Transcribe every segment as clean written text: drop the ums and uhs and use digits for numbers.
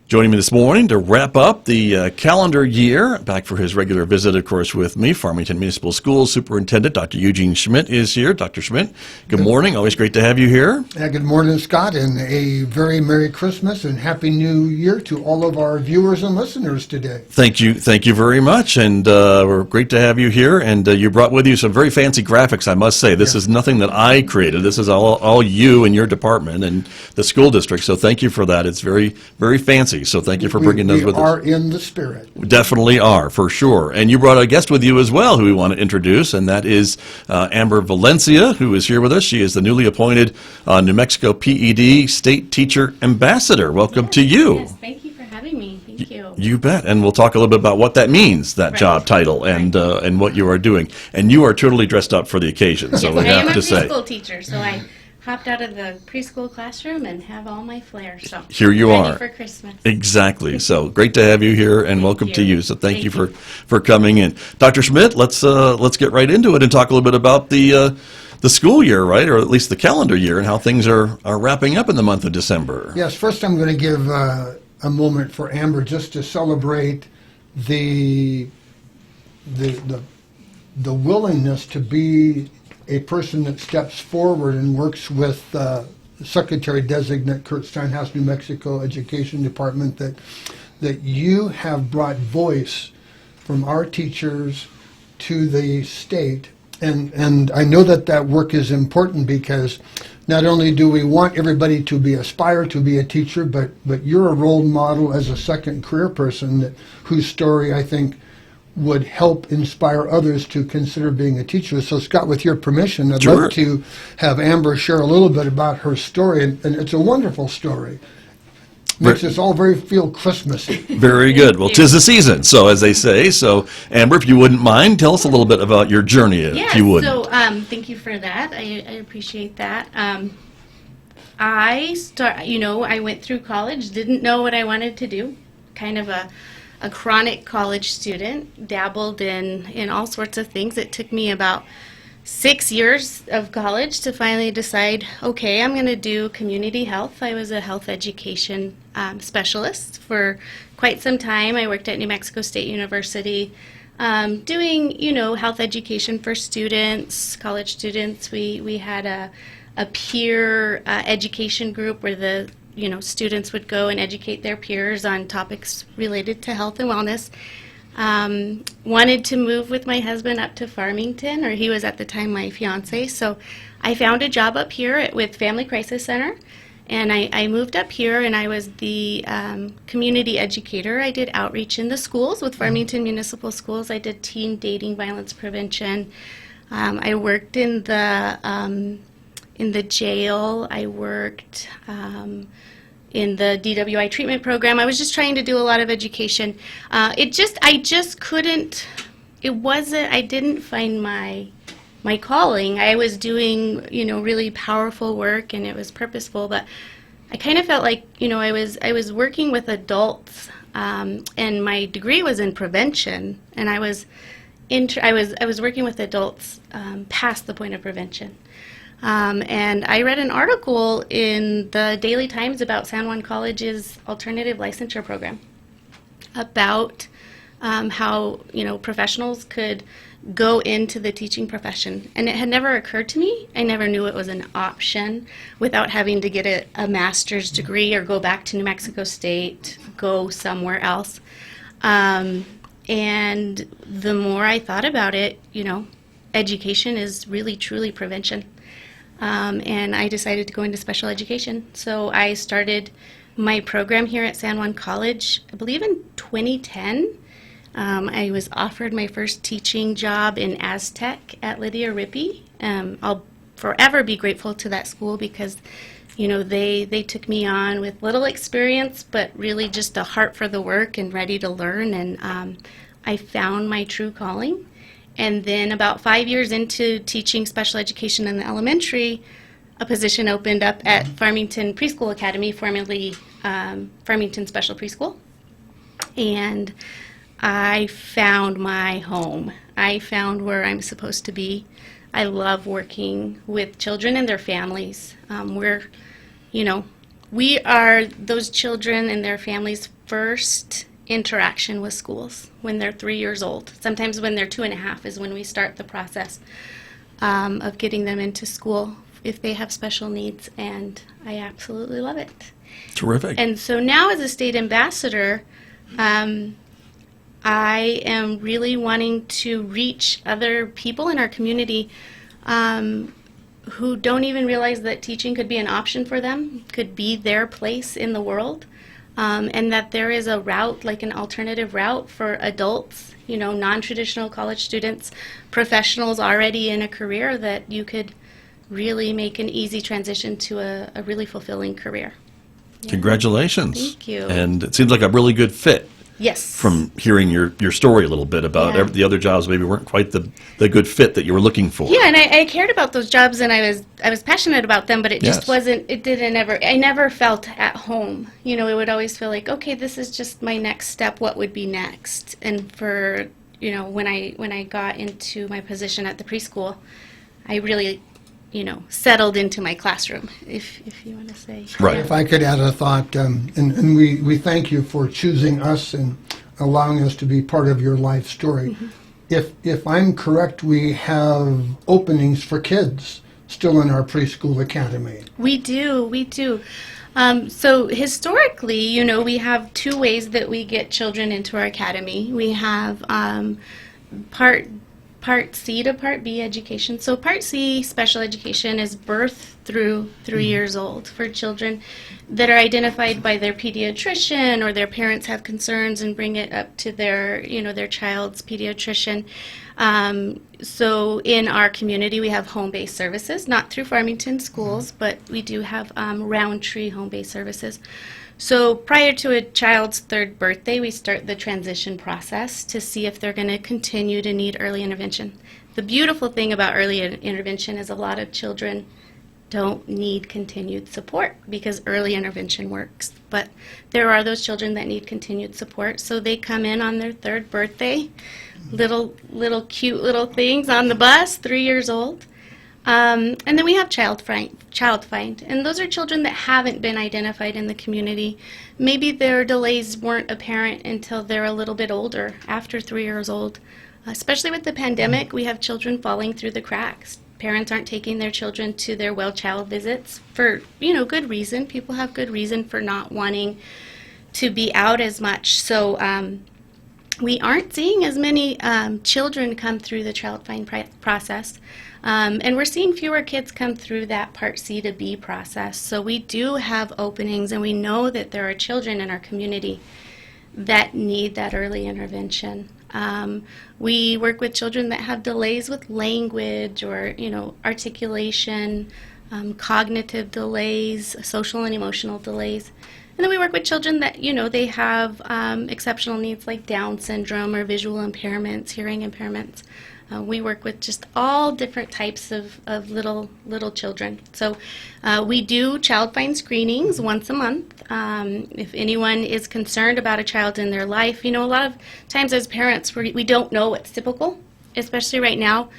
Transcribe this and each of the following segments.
Joining me this morning to wrap up the calendar year, back for his regular visit, of course, with me, Farmington Municipal Schools Superintendent Dr. Eugene Schmidt is here. Dr. Schmidt, good morning. Always great to have you here. Good morning, Scott, and a very Merry Christmas and Happy New Year to all of our viewers and listeners today. Thank you very much, and we're great to have you here. And you brought with you some very fancy graphics, I must say. This is nothing that I created. This is all you and your department and the school district, so thank you for that. It's very, very fancy. So thank you for bringing those with us. We are in the spirit. We definitely are, for sure. And you brought a guest with you as well who we want to introduce, and that is Amber Valencia, who is here with us. She is the newly appointed New Mexico PED State Teacher Ambassador. Welcome to you. Yes, thank you for having me. Thank you. You bet. And we'll talk a little bit about what that means, that job title, and what you are doing. And you are totally dressed up for the occasion, so we have to say. I am a preschool teacher, so I hopped out of the preschool classroom and have all my flair. So here you ready are for Christmas. Exactly. So great to have you here, and welcome to you. So thank you for coming in, Dr. Schmidt. Let's get right into it and talk a little bit about the school year, right, or at least the calendar year, and how things are wrapping up in the month of December. Yes. First, I'm going to give a moment for Amber just to celebrate the willingness to be a person that steps forward and works with Secretary-designate Kurt Steinhaus, New Mexico Education Department, that you have brought voice from our teachers to the state. And I know that work is important because not only do we want everybody to aspire to be a teacher, but you're a role model as a second career person whose story I think would help inspire others to consider being a teacher. So, Scott, with your permission, I'd love to have Amber share a little bit about her story, and it's a wonderful story. Makes us all feel Christmassy. Very good. Well, 'tis the season, so as they say. So, Amber, if you wouldn't mind, tell us a little bit about your journey, if you would. So thank you for that. I appreciate that. I went through college, didn't know what I wanted to do, kind of a chronic college student, dabbled in all sorts of things. It took me about 6 years of college to finally decide, okay, I'm going to do community health. I was a health education specialist for quite some time. I worked at New Mexico State University doing, health education for students, college students. We had a peer education group where the students would go and educate their peers on topics related to health and wellness. Wanted to move with my husband up to Farmington, or he was at the time my fiance. So I found a job up here with Family Crisis Center, and I moved up here, and I was the community educator. I did outreach in the schools with Farmington Municipal Schools. I did teen dating violence prevention. I worked in the jail. I worked in the DWI treatment program. I was just trying to do a lot of education. I didn't find my calling. I was doing, really powerful work, and it was purposeful, but I kind of felt like, I was working with adults, and my degree was in prevention, and I was working with adults past the point of prevention. And I read an article in the Daily Times about San Juan College's alternative licensure program about how, professionals could go into the teaching profession. And it had never occurred to me. I never knew it was an option without having to get a master's degree or go back to New Mexico State, go somewhere else. And the more I thought about it, education is really, truly prevention. And I decided to go into special education. So I started my program here at San Juan College, I believe in 2010. I was offered my first teaching job in Aztec at Lydia Rippey. I'll forever be grateful to that school because, they took me on with little experience, but really just a heart for the work and ready to learn. And I found my true calling. And then about 5 years into teaching special education in the elementary, a position opened up at Farmington Preschool Academy, formerly Farmington Special Preschool. And I found my home. I found where I'm supposed to be. I love working with children and their families. we are those children and their families' first interaction with schools when they're 3 years old. Sometimes when they're 2.5 is when we start the process of getting them into school if they have special needs, and I absolutely love it. Terrific. And so now as a state ambassador, I am really wanting to reach other people in our community who don't even realize that teaching could be an option for them, could be their place in the world, and that there is a route, like an alternative route for adults, non-traditional college students, professionals already in a career, that you could really make an easy transition to a really fulfilling career. Yeah. Congratulations. Thank you. And it seems like a really good fit. Yes. From hearing your story a little bit about Yeah. the other jobs maybe weren't quite the good fit that you were looking for. Yeah, and I cared about those jobs, and I was passionate about them, but it just Yes. wasn't. It didn't ever. I never felt at home. It would always feel like, okay, this is just my next step. What would be next? And for when I got into my position at the preschool, I really settled into my classroom, if you want to say. Right. If I could add a thought, and we thank you for choosing us and allowing us to be part of your life story. Mm-hmm. If I'm correct, we have openings for kids still in our preschool academy. We do. So historically, we have two ways that we get children into our academy. We have Part C to Part B education. So Part C, special education, is birth through 3 years old for children that are identified by their pediatrician, or their parents have concerns and bring it up to their child's pediatrician. So in our community, we have home-based services, not through Farmington schools, but we do have Roundtree home-based services. So prior to a child's 3rd birthday, we start the transition process to see if they're going to continue to need early intervention. The beautiful thing about early intervention is a lot of children don't need continued support because early intervention works. But there are those children that need continued support, so they come in on their 3rd birthday, little cute little things on the bus, 3 years old. And then we have child find, and those are children that haven't been identified in the community. Maybe their delays weren't apparent until they're a little bit older, after 3 years old. Especially with the pandemic, we have children falling through the cracks. Parents aren't taking their children to their well child visits for, good reason. People have good reason for not wanting to be out as much. So we aren't seeing as many children come through the child find process. And we're seeing fewer kids come through that Part C to B process. So we do have openings, and we know that there are children in our community that need that early intervention. We work with children that have delays with language or, articulation, cognitive delays, social and emotional delays. And then we work with children that, they have exceptional needs like Down syndrome or visual impairments, hearing impairments. We work with just all different types of little children. So we do child find screenings once a month. If anyone is concerned about a child in their life, a lot of times as parents we don't know what's typical, especially right now.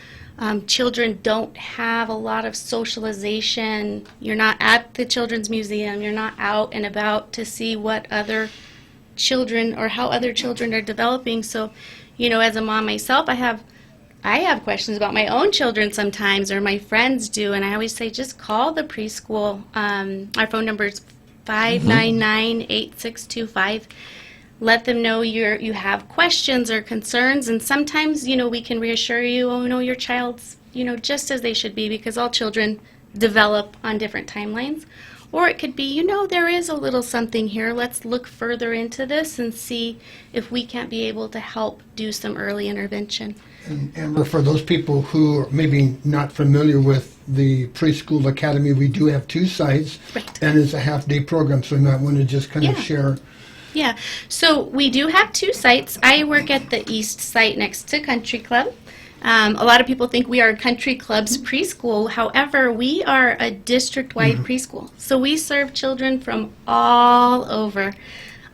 Children don't have a lot of socialization. You're not at the Children's Museum. You're not out and about to see what other children or how other children are developing. So, as a mom myself, I have questions about my own children sometimes, or my friends do, and I always say just call the preschool. Our phone number is 599-8625. Let them know you have questions or concerns, and sometimes, we can reassure you, your child's, just as they should be, because all children develop on different timelines. Or it could be, there is a little something here. Let's look further into this and see if we can't be able to help do some early intervention. And Amber, for those people who are maybe not familiar with the preschool academy, we do have 2 sites, Right. and it's a half-day program, so you might want to just kind of Yeah. share. Yeah, so we do have 2 sites. I work at the east site next to Country Club. A lot of people think we are Country Club's preschool. However, we are a district-wide preschool. So we serve children from all over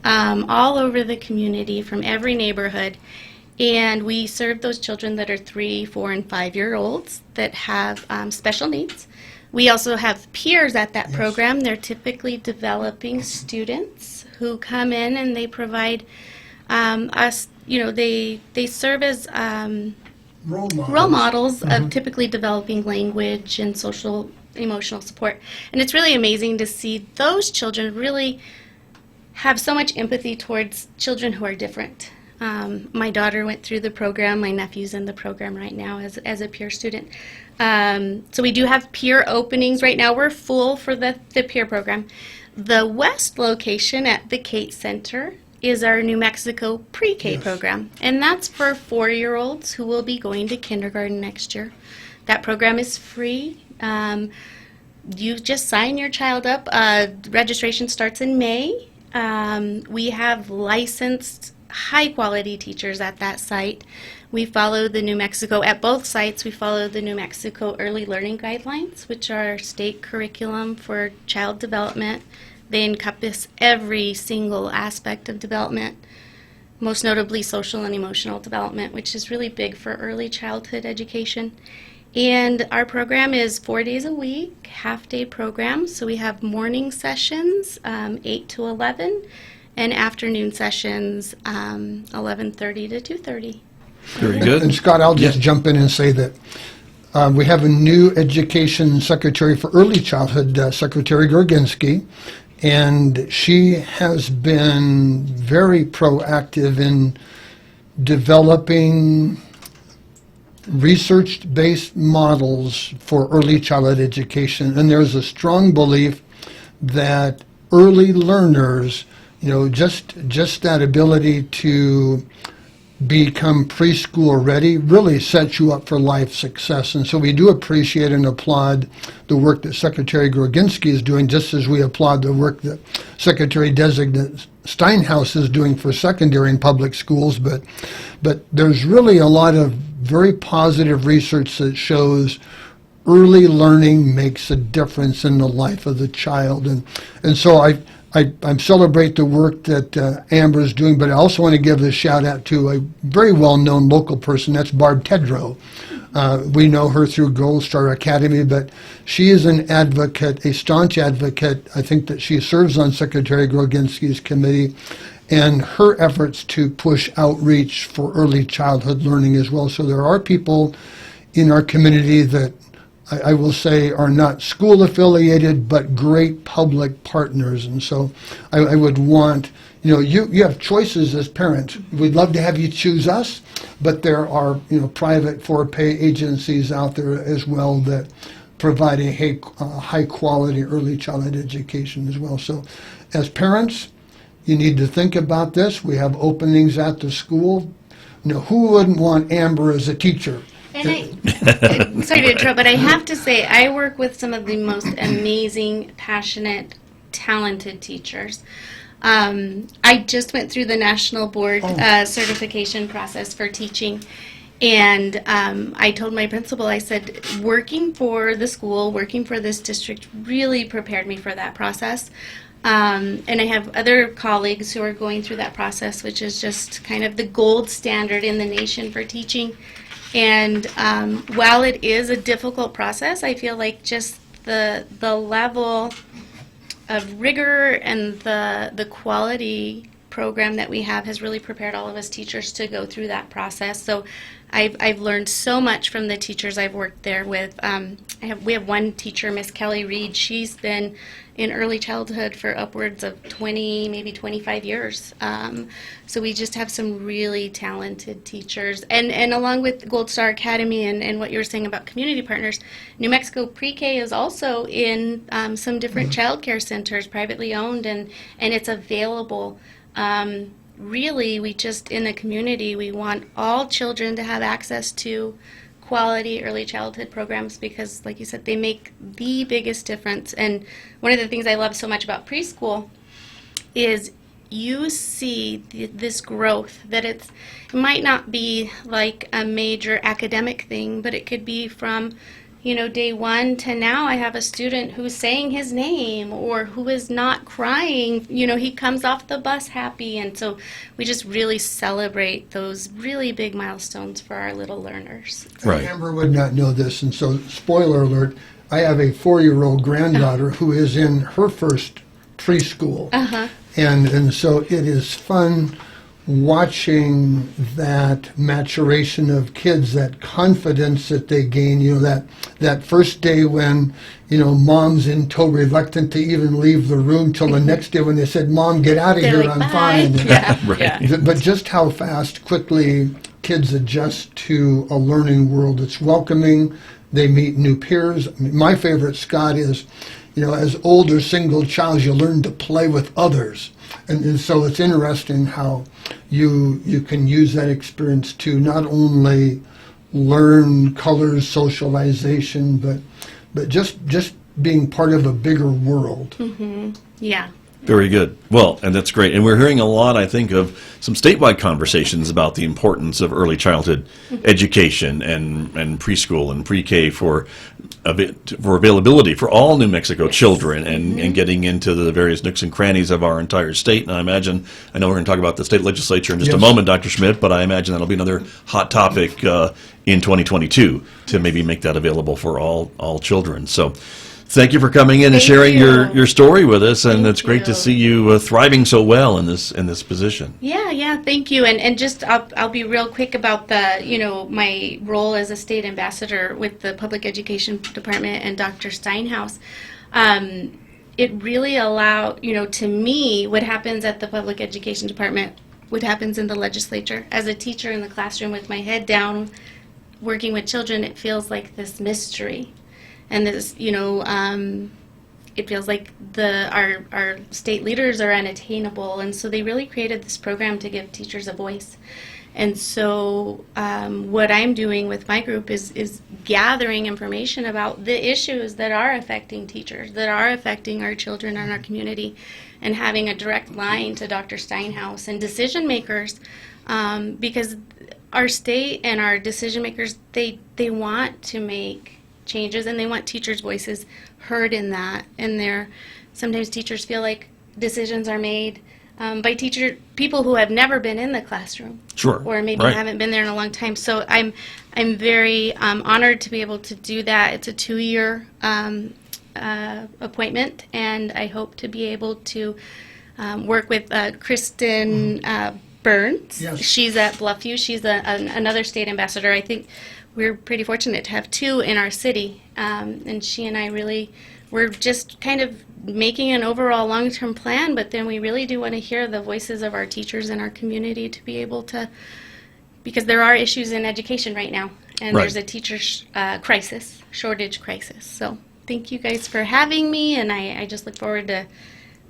the community, from every neighborhood. And we serve those children that are 3, 4, and 5-year-olds that have special needs. We also have peers at that Yes. program. They're typically developing students who come in and they provide us, they serve as role models of typically developing language and social emotional support. And it's really amazing to see those children really have so much empathy towards children who are different. My daughter went through the program. My nephew's in the program right now as a peer student. So we do have peer openings right now. We're full for the peer program. The West location at the Kate Center is our New Mexico pre-K Yes. program. And that's for 4-year-olds who will be going to kindergarten next year. That program is free. You just sign your child up. Registration starts in May. We have licensed high-quality teachers at that site. We follow the New Mexico, at both sites, we follow the New Mexico Early Learning Guidelines, which are our state curriculum for child development. They encompass every single aspect of development, most notably social and emotional development, which is really big for early childhood education. And our program is 4 days a week, half-day program. So we have morning sessions, 8 to 11, and afternoon sessions, 11:30 to 2:30. Very good. And Scott, I'll just jump in and say that we have a new education secretary for early childhood, Secretary Gorginski, and she has been very proactive in developing research-based models for early childhood education. And there's a strong belief that early learners, just that ability to become preschool ready really sets you up for life success. And so we do appreciate and applaud the work that Secretary Gorginski is doing, just as we applaud the work that Secretary-designate Steinhaus is doing for secondary and public schools. But there's really a lot of very positive research that shows early learning makes a difference in the life of the child. And so I celebrate the work that Amber is doing, but I also want to give a shout out to a very well-known local person. That's Barb Tedrow. We know her through Gold Star Academy, but she is an advocate, a staunch advocate. I think that she serves on Secretary Gorginski's committee, and her efforts to push outreach for early childhood learning as well. So there are people in our community that I will say are not school affiliated, but great public partners. And so I would want, you have choices as parents. We'd love to have you choose us, but there are, private for-pay agencies out there as well that provide a high quality early childhood education as well. So as parents, you need to think about this. We have openings at the school. Who wouldn't want Amber as a teacher? And sorry to interrupt, but I have to say, I work with some of the most amazing, passionate, talented teachers. I just went through the national board certification process for teaching, and I told my principal, I said, working for the school, working for this district really prepared me for that process. And I have other colleagues who are going through that process, which is just kind of the gold standard in the nation for teaching. And while it is a difficult process, I feel like just the level of rigor and the quality program that we have has really prepared all of us teachers to go through that process. So I've learned so much from the teachers I've worked there with. We have one teacher, Miss Kelly Reed. She's been in early childhood for upwards of 20, maybe 25 years. So we just have some really talented teachers. And along with Gold Star Academy and what you were saying about community partners, New Mexico Pre-K is also in some different child care centers, privately owned, and it's available. Really, we just, in the community, we want all children to have access to quality early childhood programs because, like you said, they make the biggest difference. And one of the things I love so much about preschool is you see this growth, that it might not be like a major academic thing, but it could be from day one to now. I have a student who's saying his name or who is not crying. He comes off the bus happy. And so we just really celebrate those really big milestones for our little learners. Right. Amber would not know this, and so spoiler alert, I have a 4-year-old granddaughter who is in her first preschool. And so it is fun watching that maturation of kids, that confidence that they gain, that first day when, mom's in tow, reluctant to even leave the room, till the next day when they said, Mom, get out of They're here, like, I'm "Bye." fine. Yeah. But just how quickly kids adjust to a learning world. It's welcoming. They meet new peers. My favorite, Scott, is, as older single child, you learn to play with others. And so it's interesting how you can use that experience to not only learn colors, socialization, but just being part of a bigger world. Yeah. Very good. Well, and that's great. And we're hearing a lot, I think, of some statewide conversations about the importance of early childhood education and preschool and pre-K for availability for all New Mexico children and getting into the various nooks and crannies of our entire state. And I know we're going to talk about the state legislature in just a moment, Dr. Schmidt, but I imagine that'll be another hot topic in 2022 to maybe make that available for all children. So thank you for coming in and sharing your story with us, and it's great to see you thriving so well in this position. Yeah, thank you. And just I'll be real quick about my role as a state ambassador with the Public Education Department and Dr. Steinhaus. It really allowed, to me, what happens at the Public Education Department, what happens in the legislature. As a teacher in the classroom with my head down, working with children, it feels like this mystery. And this, it feels like our state leaders are unattainable, and so they really created this program to give teachers a voice. And so what I'm doing with my group is gathering information about the issues that are affecting teachers, that are affecting our children and our community, and having a direct line to Dr. Steinhaus and decision makers, because our state and our decision makers, they want to make changes, and they want teachers' voices heard in that. And sometimes teachers feel like decisions are made by people who have never been in the classroom, or maybe haven't been there in a long time. So I'm very honored to be able to do that. It's a 2-year appointment, and I hope to be able to work with Kristen Burns. Yes. She's at Bluffview. She's another state ambassador. I think we're pretty fortunate to have 2 in our city, and she and I we're just kind of making an overall long-term plan, but then we really do want to hear the voices of our teachers in our community to be able to, because there are issues in education right now, and there's a teacher shortage crisis. So thank you guys for having me, and I just look forward to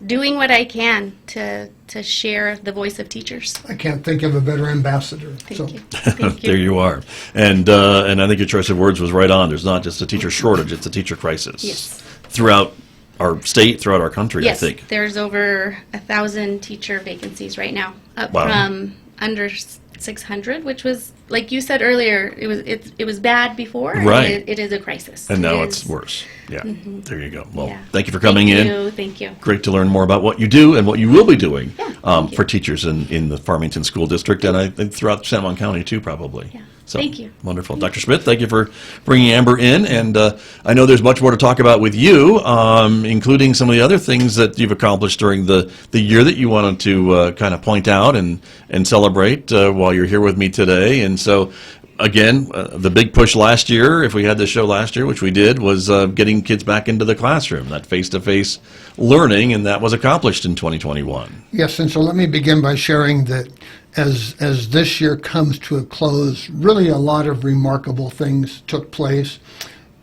doing what I can to share the voice of teachers. I can't think of a better ambassador. Thank you. Thank you. There you are. And I think your choice of words was right on. There's not just a teacher shortage, it's a teacher crisis. Yes. Throughout our state, throughout our country, Yes, I think. there's over 1,000 teacher vacancies right now, up Wow. from under 600, which was, like you said earlier, it was bad before. Right. And it is a crisis. And now It it's is- worse. Yeah. There you go. Well, Yeah. thank you for coming in. Thank you. Great to learn more about what you do and what you will be doing thank you. for teachers in the Farmington School District, and I think throughout San Juan County too, probably. Yeah. So, Thank you. Wonderful. Dr. Schmidt, thank you for bringing Amber in, and I know there's much more to talk about with you, including some of the other things that you've accomplished during the year that you wanted to kind of point out and celebrate while you're here with me today. And so, again, the big push last year, if we had this show last year, which we did, was getting kids back into the classroom, that face-to-face learning, and that was accomplished in 2021. Yes, and so let me begin by sharing that as this year comes to a close, really a lot of remarkable things took place,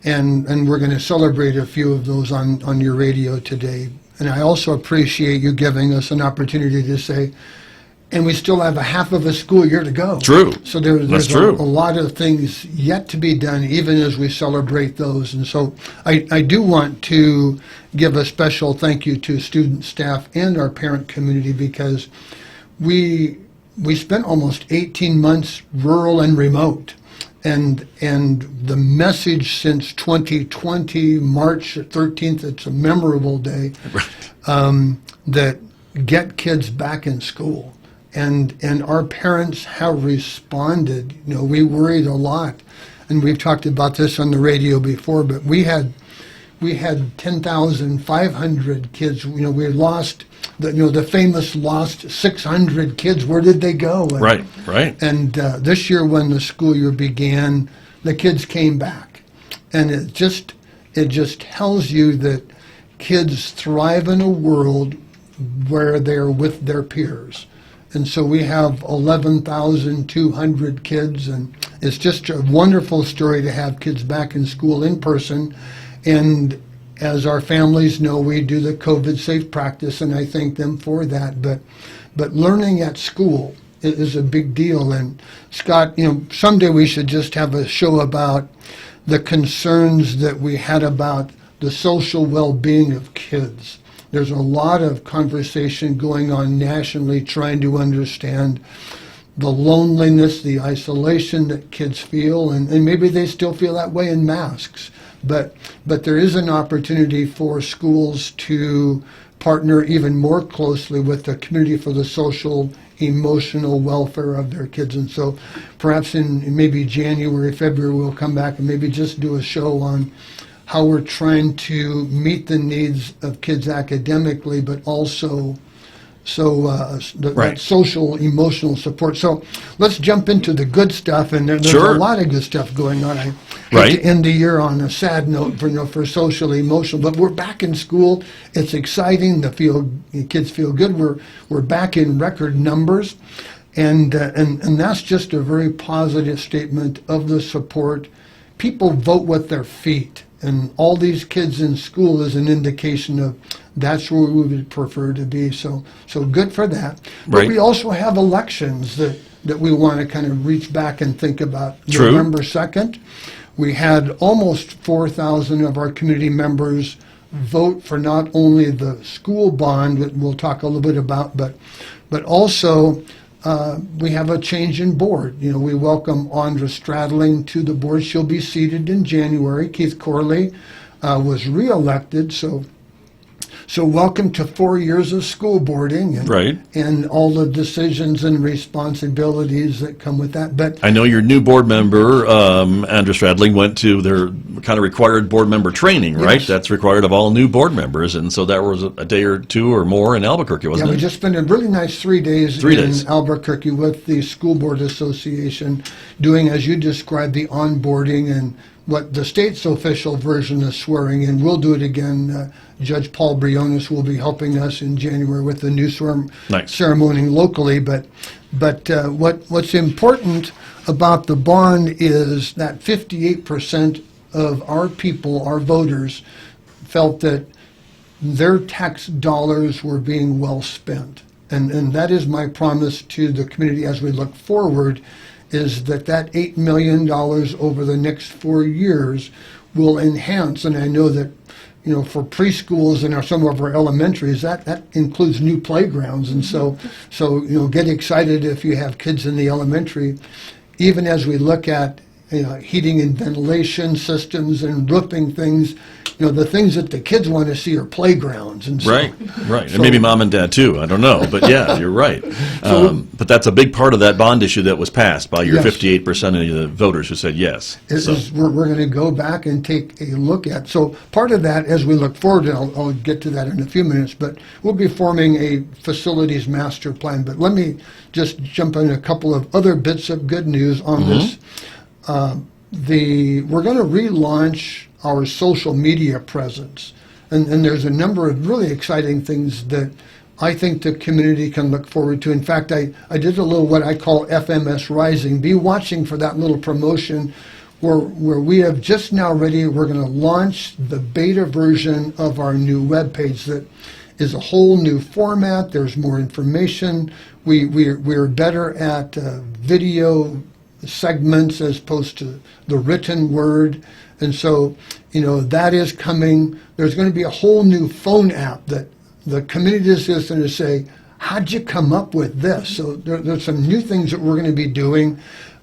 and we're going to celebrate a few of those on your radio today. And I also appreciate you giving us an opportunity to say, and we still have a half of a school year to go. True. So there's That's true. A lot of things yet to be done, even as we celebrate those. And so I do want to give a special thank you to student, staff, and our parent community, because we spent almost 18 months rural and remote. And the message since 2020, March 13th, it's a memorable day, that get kids back in school. And our parents have responded. You know, we worried a lot, and we've talked about this on the radio before, but we had we had 10,500 kids. We lost the famous lost 600 kids. Where did they go? Right. And this year, when the school year began, the kids came back, and it just tells you that kids thrive in a world where they're with their peers. And so we have 11,200 kids, and it's just a wonderful story to have kids back in school in person. And as our families know, we do the COVID safe practice, and I thank them for that. But learning at school is a big deal. And Scott, someday we should just have a show about the concerns that we had about the social well-being of kids. There's a lot of conversation going on nationally trying to understand the loneliness, the isolation that kids feel, and maybe they still feel that way in masks. But there is an opportunity for schools to partner even more closely with the community for the social, emotional welfare of their kids. And so perhaps in maybe January, February, we'll come back and maybe just do a show on how we're trying to meet the needs of kids academically, but also that social, emotional support. So let's jump into the good stuff, and there's a lot of good stuff going on. I hate to end the year on a sad note for social, emotional, but we're back in school. It's exciting. The kids feel good. We're back in record numbers, and that's just a very positive statement of the support. People vote with their feet. And all these kids in school is an indication of that's where we would prefer to be. So good for that. But we also have elections that we want to kind of reach back and think about. True. November 2nd, we had almost 4,000 of our community members vote for not only the school bond, that we'll talk a little bit about, but also we have a change in board. We welcome Andra Stradling to the board. She'll be seated in January. Keith Corley was reelected, so welcome to 4 years of school boarding and all the decisions and responsibilities that come with that. But I know your new board member, Andra Stradling, went to their kind of required board member training, right? Yes. That's required of all new board members, and so that was a day or two or more in Albuquerque, wasn't we it? just spent a really nice 3 days in Albuquerque with the School Board Association doing, as you described, the onboarding and what the state's official version is swearing in. We'll do it again. Judge Paul Briones will be helping us in January with the new ceremony locally. But what's important about the bond is that 58% of our people, our voters, felt that their tax dollars were being well spent. And that is my promise to the community as we look forward, is that $8 million over the next 4 years will enhance. And I know that, for preschools and some of our elementaries, that includes new playgrounds. And so get excited if you have kids in the elementary, even as we look at heating and ventilation systems and roofing things. The things that the kids want to see are playgrounds. And so, right. And maybe mom and dad too. I don't know. But yeah, you're right. But that's a big part of that bond issue that was passed by your 58% of the voters who said yes. We're going to go back and take a look at. So part of that, as we look forward, and I'll get to that in a few minutes, but we'll be forming a facilities master plan. But let me just jump in a couple of other bits of good news on this. We're going to relaunch our social media presence. And there's a number of really exciting things that I think the community can look forward to. In fact, I did a little what I call FMS Rising. Be watching for that little promotion where we have just now ready, we're going to launch the beta version of our new webpage that is a whole new format. There's more information. We're better at video segments as opposed to the written word. And so, that is coming. There's going to be a whole new phone app that the community is just going to say, how'd you come up with this? So there's some new things that we're going to be doing.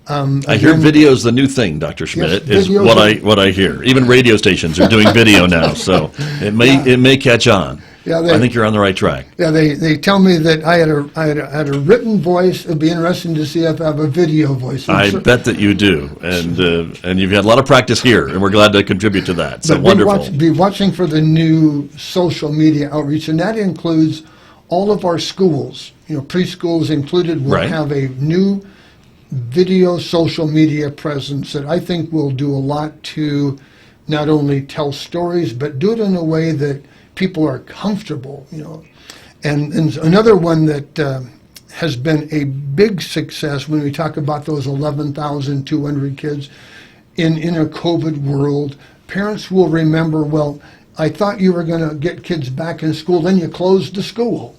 I hear video's the new thing, Dr. Schmidt, is what I hear. Even radio stations are doing video now, so it may catch on. Yeah, I think you're on the right track. Yeah, they tell me that I had a written voice. It'd be interesting to see if I have a video voice. I bet that you do, and you've had a lot of practice here, and we're glad to contribute to that. So But wonderful. be watching for the new social media outreach, and that includes all of our schools. Preschools included will Right. have a new video social media presence that I think will do a lot to not only tell stories, but do it in a way that people are comfortable. And another one that has been a big success when we talk about those 11,200 kids in a COVID world. Parents will remember, well, I thought you were going to get kids back in school, then you closed the school.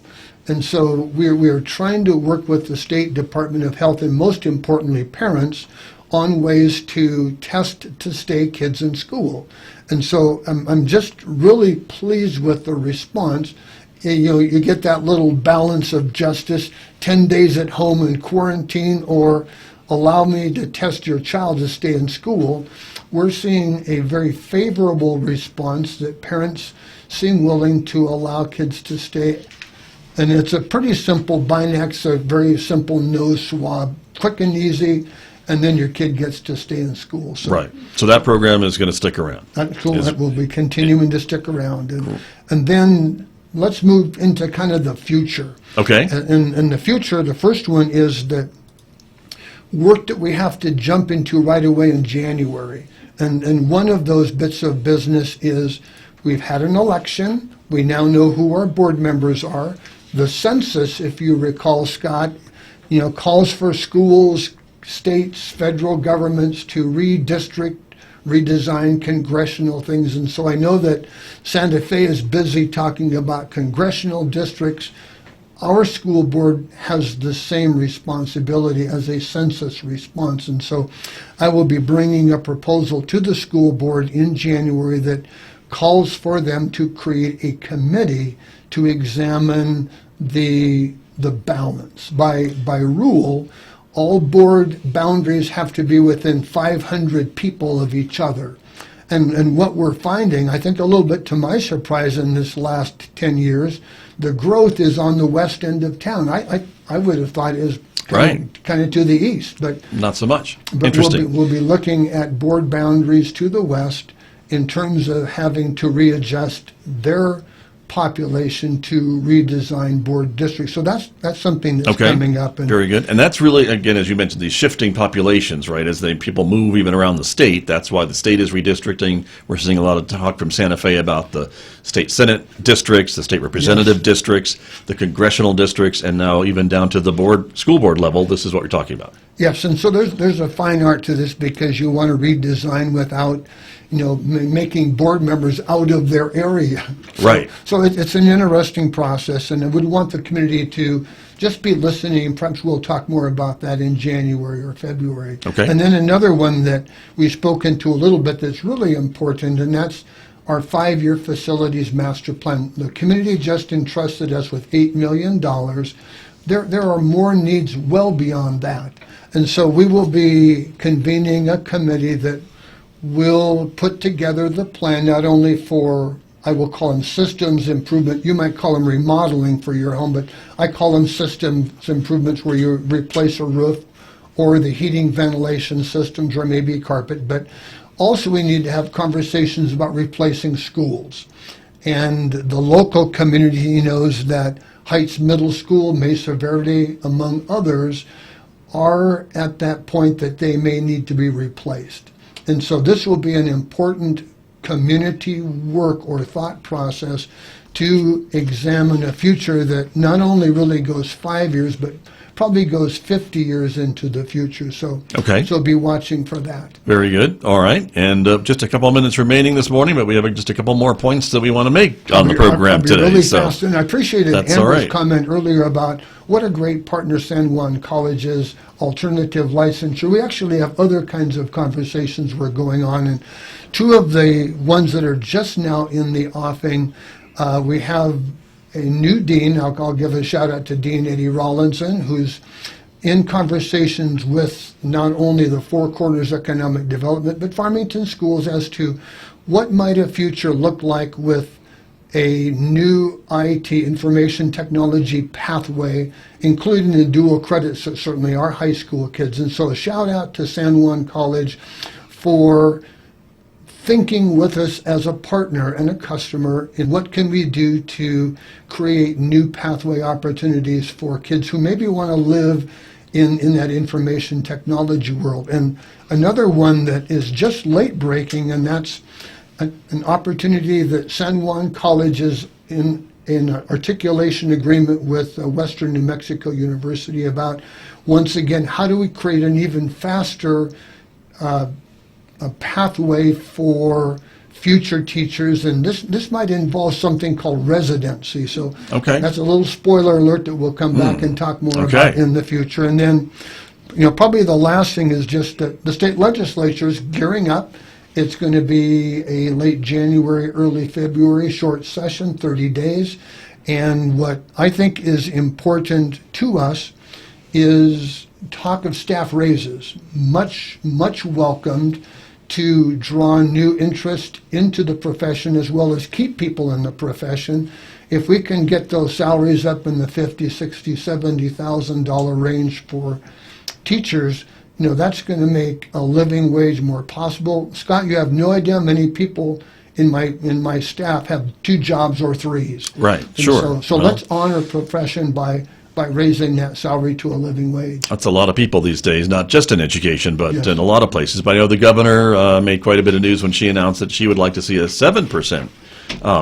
And so we're trying to work with the State Department of Health and most importantly parents on ways to test to stay kids in school. And so I'm just really pleased with the response. You get that little balance of justice, 10 days at home in quarantine or allow me to test your child to stay in school. We're seeing a very favorable response that parents seem willing to allow kids to stay. And it's a pretty simple Binax, a very simple nose swab, quick and easy, and then your kid gets to stay in school. So Right. So that program is going to stick around. that will be continuing to stick around. And then let's move into kind of the future. Okay. And the future, the first one is that work that we have to jump into right away in January. And one of those bits of business is we've had an election. We now know who our board members are. The census, if you recall, Scott, calls for schools, states, federal governments to redistrict, redesign congressional things. And so I know that Santa Fe is busy talking about congressional districts. Our school board has the same responsibility as a census response. And so I will be bringing a proposal to the school board in January that calls for them to create a committee to examine the balance. By rule, all board boundaries have to be within 500 people of each other. And what we're finding, I think a little bit to my surprise in this last 10 years, the growth is on the west end of town. I would have thought it is kind of to the east, but Not so much. but Interesting. we'll be looking at board boundaries to the west in terms of having to readjust their population to redesign board districts. So that's something that's Okay. coming up. And Very good. And that's really, again, as you mentioned, these shifting populations, right? As people move even around the state, that's why the state is redistricting. We're seeing a lot of talk from Santa Fe about the state senate districts, the state representative districts, the congressional districts, and now even down to the school board level. This is what we're talking about. Yes, and so there's a fine art to this because you want to redesign without, making board members out of their area. Right. So it's an interesting process, and I would want the community to just be listening. Perhaps we'll talk more about that in January or February. Okay. And then another one that we've spoken to a little bit that's really important, and that's our 5-year facilities master plan. The community just entrusted us with $8 million. There are more needs well beyond that. And so we will be convening a committee that will put together the plan not only for, I will call them systems improvement, you might call them remodeling for your home, but I call them systems improvements where you replace a roof or the heating ventilation systems or maybe carpet, but also we need to have conversations about replacing schools. And the local community knows that Heights Middle School, Mesa Verde, among others, are at that point that they may need to be replaced. And so this will be an important community work or thought process to examine a future that not only really goes 5 years, but probably goes 50 years into the future. So, Okay. so be watching for that. Very good. All right. And just a couple of minutes remaining this morning, but we have just a couple more points that we want to make on the program I'll be today. really So fast, and I appreciated that's all Amber's right. comment earlier about what a great partner San Juan College is, alternative licensure. We actually have other kinds of conversations we're going on, and two of the ones that are just now in the offing, we have a new dean. I'll give a shout out to Dean Eddie Rawlinson, who's in conversations with not only the Four Corners Economic Development, but Farmington schools as to what might a future look like with a new IT, information technology pathway, including the dual credits that certainly are high school kids. And so a shout out to San Juan College for thinking with us as a partner and a customer in what can we do to create new pathway opportunities for kids who maybe want to live in that information technology world. And another one that is just late breaking, and that's an opportunity that San Juan College is in articulation agreement with Western New Mexico University about, once again, how do we create an even faster a pathway for future teachers, and this might involve something called residency. So Okay. that's a little spoiler alert that we'll come back and talk more Okay. about in the future. And then, probably the last thing is just that the state legislature is gearing up. It's going to be a late January, early February short session, 30 days. And what I think is important to us is talk of staff raises, much welcomed, to draw new interest into the profession as well as keep people in the profession. If we can get those salaries up in the $50,000, $60,000, $70,000 range for teachers, that's going to make a living wage more possible. Scott, you have no idea how many people in my staff have 2 jobs or 3s. Right, And sure. So Well, let's honor profession by raising that salary to a living wage. that's a lot of people these days, not just in education, but Yes. in a lot of places. But I know the governor made quite a bit of news when she announced that she would like to see a 7%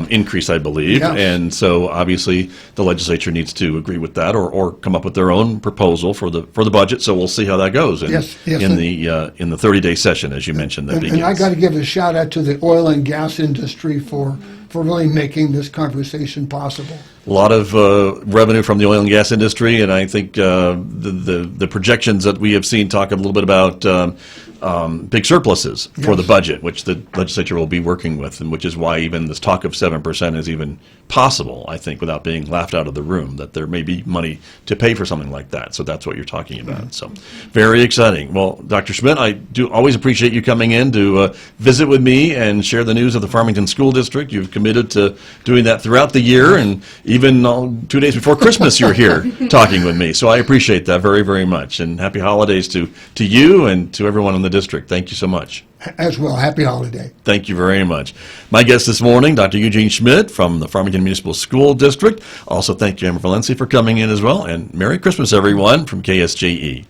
increase, I believe. Yes. And so obviously the legislature needs to agree with that or come up with their own proposal for the budget. So we'll see how that goes Yes, yes, in and- the 30-day session, as you mentioned, that And begins. I got to give a shout out to the oil and gas industry for really making this conversation possible. A lot of revenue from the oil and gas industry, and I think the projections that we have seen talk a little bit about big surpluses for the Yes. budget, which the legislature will be working with, and which is why even this talk of 7% is even possible, I think, without being laughed out of the room, that there may be money to pay for something like that. So that's what you're talking about. So very exciting. Well, Dr. Schmidt, I do always appreciate you coming in to visit with me and share the news of the Farmington School District. You've committed to doing that throughout the year, and even 2 days before Christmas, you're here talking with me. So I appreciate that very, very much. And happy holidays to you and to everyone in the district. Thank you so much. As well, happy holiday. Thank you very much. My guest this morning, Dr. Eugene Schmidt from the Farmington Municipal School District. Also, thank you, Valencia, for coming in as well. And Merry Christmas, everyone, from KSJE.